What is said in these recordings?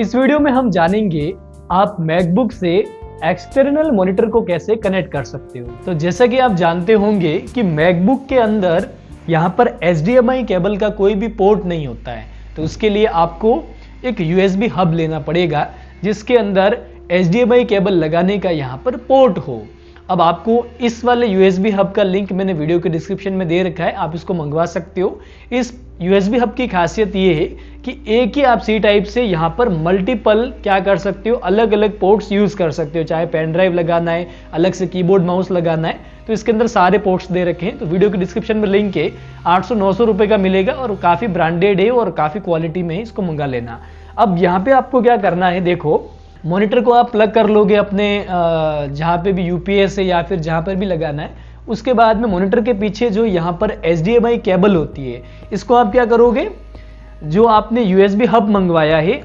इस वीडियो में हम जानेंगे आप मैकबुक से एक्सटर्नल मॉनिटर को कैसे कनेक्ट कर सकते हो। तो जैसा कि आप जानते होंगे कि मैकबुक के अंदर यहाँ पर HDMI केबल का कोई भी पोर्ट नहीं होता है, तो उसके लिए आपको एक USB हब लेना पड़ेगा जिसके अंदर HDMI केबल लगाने का यहाँ पर पोर्ट हो। अब आपको इस वाले USB हब का लिंक मैंने वीडियो के डिस्क्रिप्शन में दे रखा है, आप इसको मंगवा सकते हो। इस USB हब की खासियत ये है कि एक ही आप C टाइप से यहाँ पर मल्टीपल क्या कर सकते हो, अलग अलग पोर्ट्स यूज कर सकते हो। चाहे पेन ड्राइव लगाना है, अलग से कीबोर्ड माउस लगाना है, तो इसके अंदर सारे पोर्ट्स दे रखे हैं। तो वीडियो के डिस्क्रिप्शन में लिंक है, 800-900 रुपए का मिलेगा और काफी ब्रांडेड है और काफी क्वालिटी में है, इसको मंगा लेना। अब यहाँ पे आपको क्या करना है, देखो मॉनिटर को आप प्लग कर लोगे अपने जहाँ पे भी UPS है या फिर जहाँ पर भी लगाना है। उसके बाद में मॉनिटर के पीछे जो यहाँ पर HDMI केबल होती है, इसको आप क्या करोगे, जो आपने USB हब मंगवाया है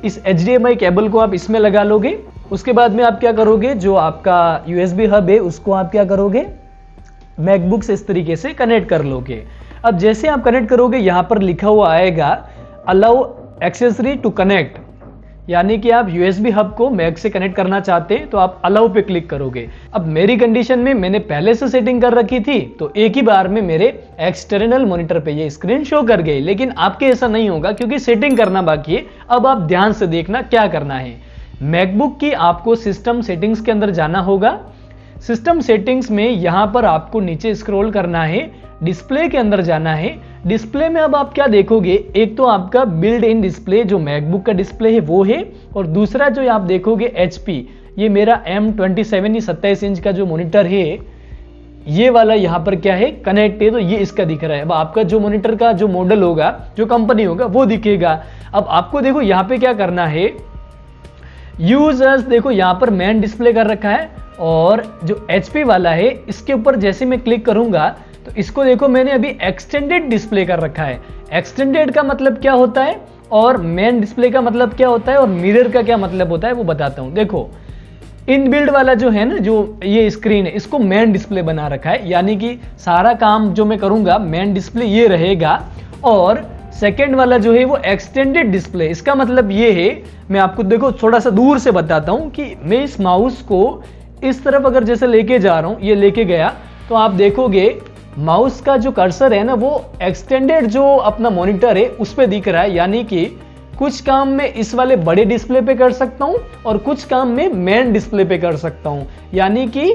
इस HDMI केबल को आप इसमें लगा लोगे। उसके बाद में आप क्या करोगे, जो आपका USB हब है उसको आप क्या करोगे, मैकबुक से इस तरीके से कनेक्ट कर लोगे। अब जैसे आप कनेक्ट करोगे यहाँ पर लिखा हुआ आएगा अलाउ एक्सेसरी टू कनेक्ट, यानी कि आप USB हब को मैक से कनेक्ट करना चाहते हैं तो आप अलाउ पे क्लिक करोगे। अब मेरी कंडीशन में मैंने पहले से सेटिंग कर रखी थी तो एक ही बार में मेरे एक्सटर्नल मॉनिटर पे ये स्क्रीन शो कर गई, लेकिन आपके ऐसा नहीं होगा क्योंकि सेटिंग करना बाकी है। अब आप ध्यान से देखना क्या करना है। मैकबुक की आपको सिस्टम सेटिंग्स के अंदर जाना होगा। सिस्टम सेटिंग्स में यहां पर आपको नीचे स्क्रॉल करना है, डिस्प्ले के अंदर जाना है। डिस्प्ले में अब आप क्या देखोगे, एक तो आपका बिल्ड इन डिस्प्ले जो मैकबुक का डिस्प्ले है वो है, और दूसरा जो आप देखोगे HP, ये मेरा M27 27 इंच का जो मॉनिटर है ये वाला यहाँ पर क्या है, कनेक्ट है, तो ये इसका दिख रहा है। अब आपका जो मॉनिटर का जो मॉडल होगा, जो कंपनी होगा वो दिखेगा। अब आपको देखो यहाँ पे क्या करना है, यूजर्स देखो यहाँ पर मेन डिस्प्ले कर रखा है, और जो HP वाला है इसके ऊपर जैसे मैं क्लिक करूंगा तो इसको देखो मैंने अभी एक्सटेंडेड डिस्प्ले कर रखा है। एक्सटेंडेड का मतलब क्या होता है और मेन डिस्प्ले का मतलब क्या होता है और मिरर का क्या मतलब होता है वो बताता हूं। देखो इनबिल्ड वाला जो है ना, जो ये स्क्रीन है, इसको मेन डिस्प्ले बना रखा है, यानी कि सारा काम जो मैं करूंगा मेन डिस्प्ले ये रहेगा। और सेकेंड वाला जो है वो एक्सटेंडेड डिस्प्ले, इसका मतलब ये है, मैं आपको देखो थोड़ा सा दूर से बताता हूं कि मैं इस माउस को इस तरफ अगर जैसे लेके जा रहा हूं, ये लेके गया तो आप देखोगे माउस का जो कर्सर है ना वो एक्सटेंडेड जो अपना मॉनिटर है उस पे दिख रहा है, यानी कि कुछ काम मैं इस वाले बड़े डिस्प्ले पे कर सकता हूं और कुछ काम मैं मेन डिस्प्ले पे कर सकता हूं। यानी कि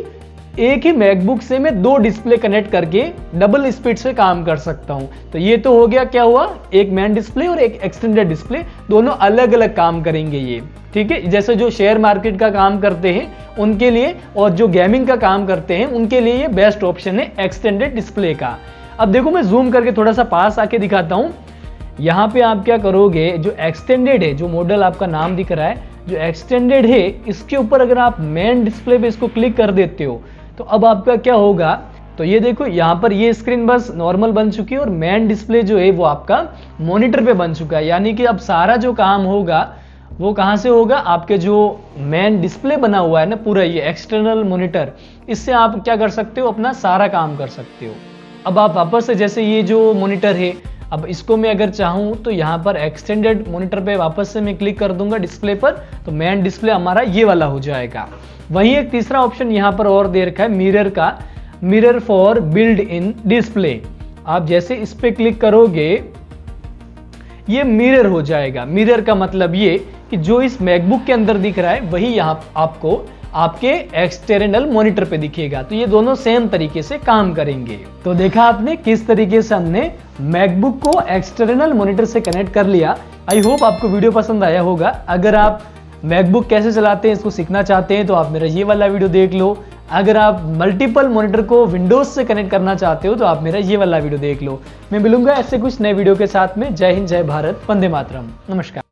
एक ही मैकबुक से मैं 2 डिस्प्ले कनेक्ट करके डबल स्पीड से काम कर सकता हूं। तो ये तो हो गया, क्या हुआ, एक मेन डिस्प्ले और एक एक्सटेंडेड डिस्प्ले, दोनों अलग अलग काम करेंगे ये, ठीक है। जैसे जो शेयर मार्केट का काम करते हैं उनके लिए और जो गेमिंग का काम करते हैं उनके लिए ये बेस्ट ऑप्शन है एक्सटेंडेड डिस्प्ले का। अब देखो मैं जूम करके थोड़ा सा पास आके दिखाता हूं। यहाँ पे आप क्या करोगे, जो एक्सटेंडेड है, जो मॉडल आपका नाम दिख रहा है, जो एक्सटेंडेड है, इसके ऊपर अगर आप मेन डिस्प्ले पे इसको क्लिक कर देते हो तो अब आपका क्या होगा, तो ये देखो यहाँ पर ये स्क्रीन बस नॉर्मल बन चुकी है और मेन डिस्प्ले जो है वो आपका मॉनिटर पे बन चुका है। यानी कि अब सारा जो काम होगा वो कहाँ से होगा, आपके जो मेन डिस्प्ले बना हुआ है ना पूरा ये एक्सटर्नल मॉनिटर, इससे आप क्या कर सकते हो, अपना सारा काम कर सकते हो। अब आप वापस से जैसे ये जो मॉनिटर है, अब इसको मैं अगर चाहूँ तो यहाँ पर एक्सटेंडेड मॉनिटर पे वापस से मैं क्लिक कर दूंगा डिस्प्ले पर, तो मेन डिस्प्ले हमारा ये वाला हो जाएगा। वहीं एक तीसरा ऑप्शन यहाँ पर और दे रखा है मिरर का, mirror for build in display. आप जैसे इस पे क्लिक करोगे ये मिरर हो जाएगा। मिरर का मतलब ये कि जो इस मैकबुक के अंदर दिख रहा है वही यहाँ आपको आपके एक्सटर्नल मॉनिटर पे दिखेगा। तो ये दोनों सेम तरीके से काम करेंगे। तो देखा आपने किस तरीके से हमने मैकबुक को एक्सटर्नल मॉनिटर से कनेक्ट कर लिया। आई होप आपको वीडियो पसंद आया होगा। अगर आप मैकबुक कैसे चलाते हैं इसको सीखना चाहते हैं तो आप मेरा ये वाला वीडियो देख लो। अगर आप मल्टीपल मॉनिटर को विंडोज से कनेक्ट करना चाहते हो तो आप मेरा ये वाला वीडियो देख लो। मैं मिलूंगा ऐसे कुछ नए वीडियो के साथ में। जय हिंद, जय भारत, वंदे मातरम, नमस्कार।